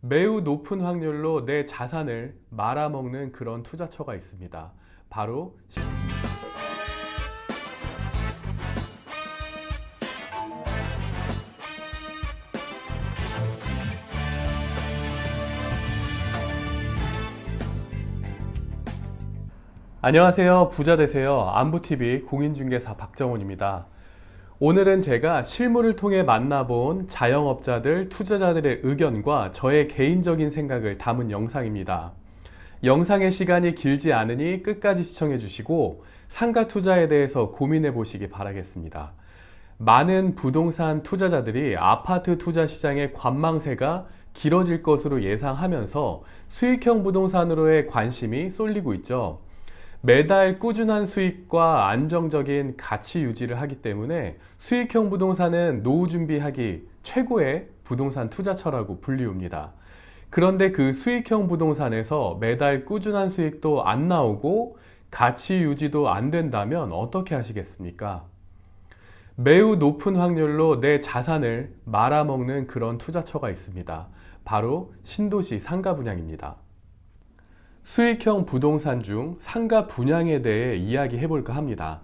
매우 높은 확률로 내 자산을 말아먹는 그런 투자처가 있습니다. 바로 안녕하세요. 부자 되세요. 안부TV 공인중개사 박정훈입니다. 오늘은 제가 실무를 통해 만나본 자영업자들, 투자자들의 의견과 저의 개인적인 생각을 담은 영상입니다. 영상의 시간이 길지 않으니 끝까지 시청해 주시고 상가 투자에 대해서 고민해 보시기 바라겠습니다. 많은 부동산 투자자들이 아파트 투자 시장의 관망세가 길어질 것으로 예상하면서 수익형 부동산으로의 관심이 쏠리고 있죠. 매달 꾸준한 수익과 안정적인 가치 유지를 하기 때문에 수익형 부동산은 노후 준비하기 최고의 부동산 투자처라고 불리웁니다. 그런데 그 수익형 부동산에서 매달 꾸준한 수익도 안 나오고 가치 유지도 안 된다면 어떻게 하시겠습니까? 매우 높은 확률로 내 자산을 말아먹는 그런 투자처가 있습니다. 바로 신도시 상가 분양입니다. 수익형 부동산 중 상가 분양에 대해 이야기해 볼까 합니다.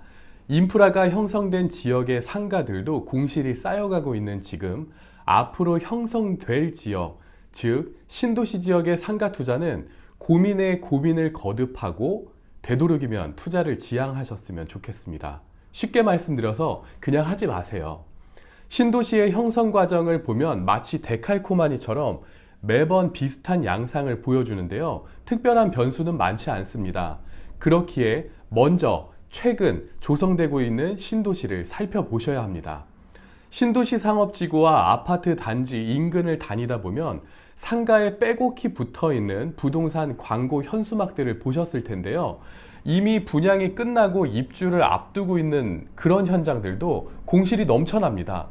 인프라가 형성된 지역의 상가들도 공실이 쌓여가고 있는 지금 앞으로 형성될 지역, 즉 신도시 지역의 상가 투자는 고민에 고민을 거듭하고 되도록이면 투자를 지양하셨으면 좋겠습니다. 쉽게 말씀드려서 그냥 하지 마세요. 신도시의 형성 과정을 보면 마치 데칼코마니처럼 매번 비슷한 양상을 보여주는데요. 특별한 변수는 많지 않습니다. 그렇기에 먼저 최근 조성되고 있는 신도시를 살펴보셔야 합니다. 신도시 상업지구와 아파트 단지 인근을 다니다 보면 상가에 빼곡히 붙어 있는 부동산 광고 현수막들을 보셨을 텐데요. 이미 분양이 끝나고 입주를 앞두고 있는 그런 현장들도 공실이 넘쳐납니다.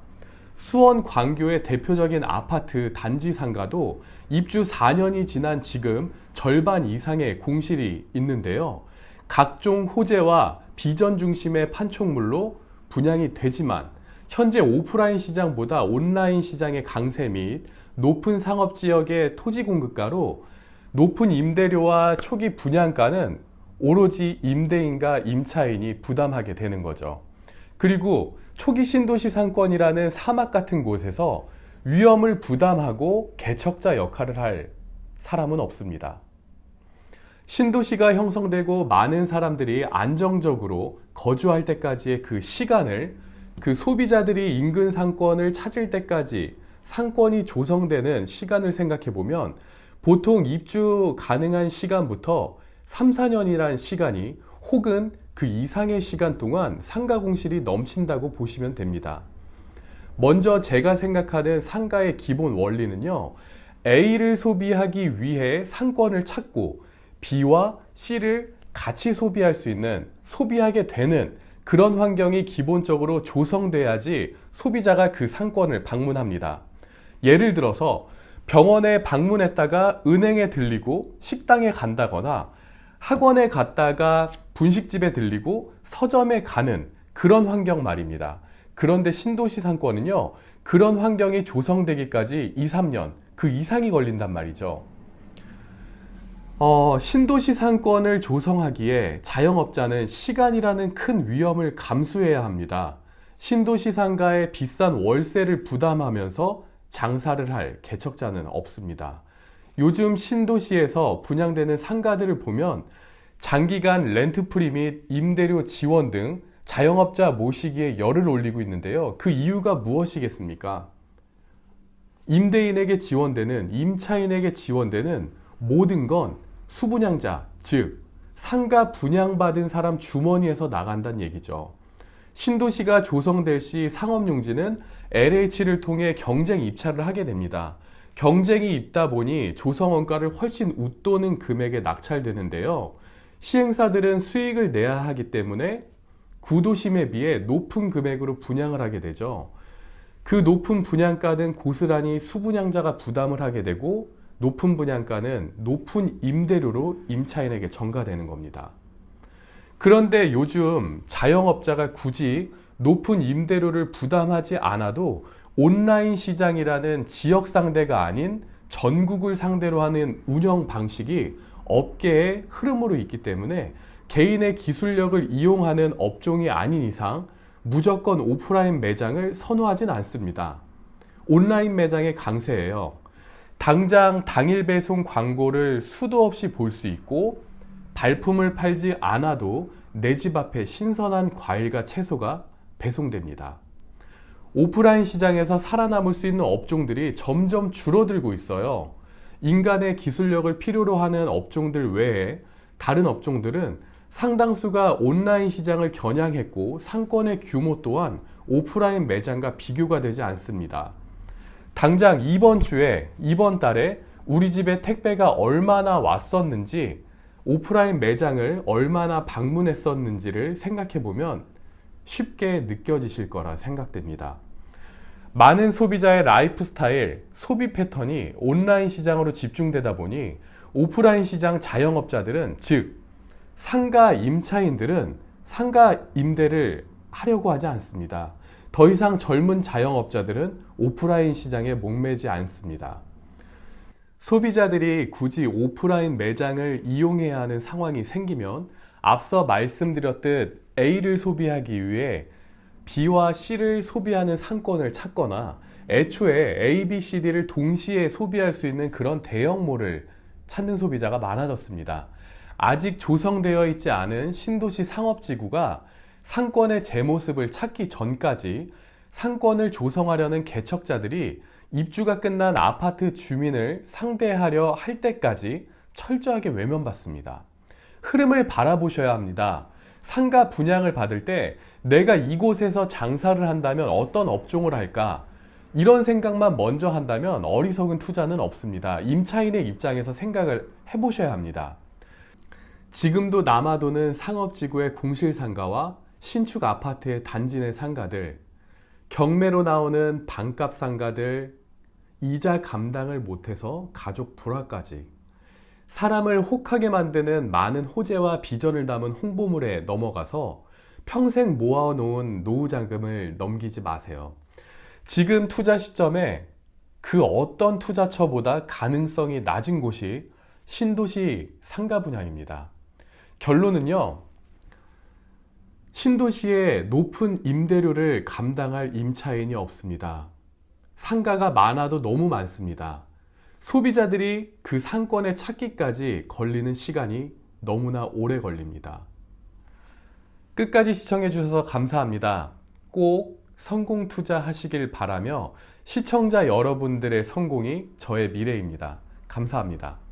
수원 광교의 대표적인 아파트 단지 상가도 입주 4년이 지난 지금 절반 이상의 공실이 있는데요. 각종 호재와 비전 중심의 판촉물로 분양이 되지만 현재 오프라인 시장보다 온라인 시장의 강세 및 높은 상업지역의 토지 공급가로 높은 임대료와 초기 분양가는 오로지 임대인과 임차인이 부담하게 되는 거죠. 그리고 초기 신도시 상권이라는 사막 같은 곳에서 위험을 부담하고 개척자 역할을 할 사람은 없습니다. 신도시가 형성되고 많은 사람들이 안정적으로 거주할 때까지의 그 시간을, 그 소비자들이 인근 상권을 찾을 때까지 상권이 조성되는 시간을 생각해 보면 보통 입주 가능한 시간부터 3, 4년이라는 시간이 혹은 그 이상의 시간 동안 상가 공실이 넘친다고 보시면 됩니다. 먼저 제가 생각하는 상가의 기본 원리는요, A를 소비하기 위해 상권을 찾고 B와 C를 같이 소비할 수 있는, 소비하게 되는 그런 환경이 기본적으로 조성돼야지 소비자가 그 상권을 방문합니다. 예를 들어서 병원에 방문했다가 은행에 들리고 식당에 간다거나 학원에 갔다가 분식집에 들리고 서점에 가는 그런 환경 말입니다. 그런데 신도시 상권은요, 그런 환경이 조성되기까지 2, 3년 그 이상이 걸린단 말이죠. 신도시 상권을 조성하기에 자영업자는 시간이라는 큰 위험을 감수해야 합니다. 신도시 상가의 비싼 월세를 부담하면서 장사를 할 개척자는 없습니다. 요즘 신도시에서 분양되는 상가들을 보면 장기간 렌트프리 및 임대료 지원 등 자영업자 모시기에 열을 올리고 있는데요. 그 이유가 무엇이겠습니까? 임대인에게 지원되는, 임차인에게 지원되는 모든 건 수분양자, 즉 상가 분양받은 사람 주머니에서 나간다는 얘기죠. 신도시가 조성될 시 상업용지는 LH를 통해 경쟁 입찰을 하게 됩니다. 경쟁이 있다 보니 조성원가를 훨씬 웃도는 금액에 낙찰되는데요. 시행사들은 수익을 내야 하기 때문에 구도심에 비해 높은 금액으로 분양을 하게 되죠. 그 높은 분양가는 고스란히 수분양자가 부담을 하게 되고 높은 분양가는 높은 임대료로 임차인에게 전가되는 겁니다. 그런데 요즘 자영업자가 굳이 높은 임대료를 부담하지 않아도 온라인 시장이라는 지역 상대가 아닌 전국을 상대로 하는 운영 방식이 업계의 흐름으로 있기 때문에 개인의 기술력을 이용하는 업종이 아닌 이상 무조건 오프라인 매장을 선호하진 않습니다. 온라인 매장의 강세예요. 당장 당일 배송 광고를 수도 없이 볼 수 있고 발품을 팔지 않아도 내 집 앞에 신선한 과일과 채소가 배송됩니다. 오프라인 시장에서 살아남을 수 있는 업종들이 점점 줄어들고 있어요. 인간의 기술력을 필요로 하는 업종들 외에 다른 업종들은 상당수가 온라인 시장을 겨냥했고 상권의 규모 또한 오프라인 매장과 비교가 되지 않습니다. 당장 이번 달에 우리 집에 택배가 얼마나 왔었는지, 오프라인 매장을 얼마나 방문했었는지를 생각해 보면 쉽게 느껴지실 거라 생각됩니다. 많은 소비자의 라이프 스타일, 소비 패턴이 온라인 시장으로 집중되다 보니 오프라인 시장 자영업자들은, 즉 상가 임차인들은 상가 임대를 하려고 하지 않습니다. 더 이상 젊은 자영업자들은 오프라인 시장에 목매지 않습니다. 소비자들이 굳이 오프라인 매장을 이용해야 하는 상황이 생기면 앞서 말씀드렸듯 A를 소비하기 위해 B와 C를 소비하는 상권을 찾거나 애초에 A, B, C, D를 동시에 소비할 수 있는 그런 대형몰을 찾는 소비자가 많아졌습니다. 아직 조성되어 있지 않은 신도시 상업지구가 상권의 제 모습을 찾기 전까지 상권을 조성하려는 개척자들이 입주가 끝난 아파트 주민을 상대하려 할 때까지 철저하게 외면받습니다. 흐름을 바라보셔야 합니다. 상가 분양을 받을 때 내가 이곳에서 장사를 한다면 어떤 업종을 할까? 이런 생각만 먼저 한다면 어리석은 투자는 없습니다. 임차인의 입장에서 생각을 해보셔야 합니다. 지금도 남아도는 상업지구의 공실상가와 신축 아파트의 단지 내 상가들, 경매로 나오는 반값 상가들, 이자 감당을 못해서 가족 불화까지, 사람을 혹하게 만드는 많은 호재와 비전을 담은 홍보물에 넘어가서 평생 모아놓은 노후자금을 넘기지 마세요. 지금 투자 시점에 그 어떤 투자처보다 가능성이 낮은 곳이 신도시 상가 분양입니다. 결론은요, 신도시의 높은 임대료를 감당할 임차인이 없습니다. 상가가 많아도 너무 많습니다. 소비자들이 그 상권에 찾기까지 걸리는 시간이 너무나 오래 걸립니다. 끝까지 시청해 주셔서 감사합니다. 꼭 성공 투자하시길 바라며 시청자 여러분들의 성공이 저의 미래입니다. 감사합니다.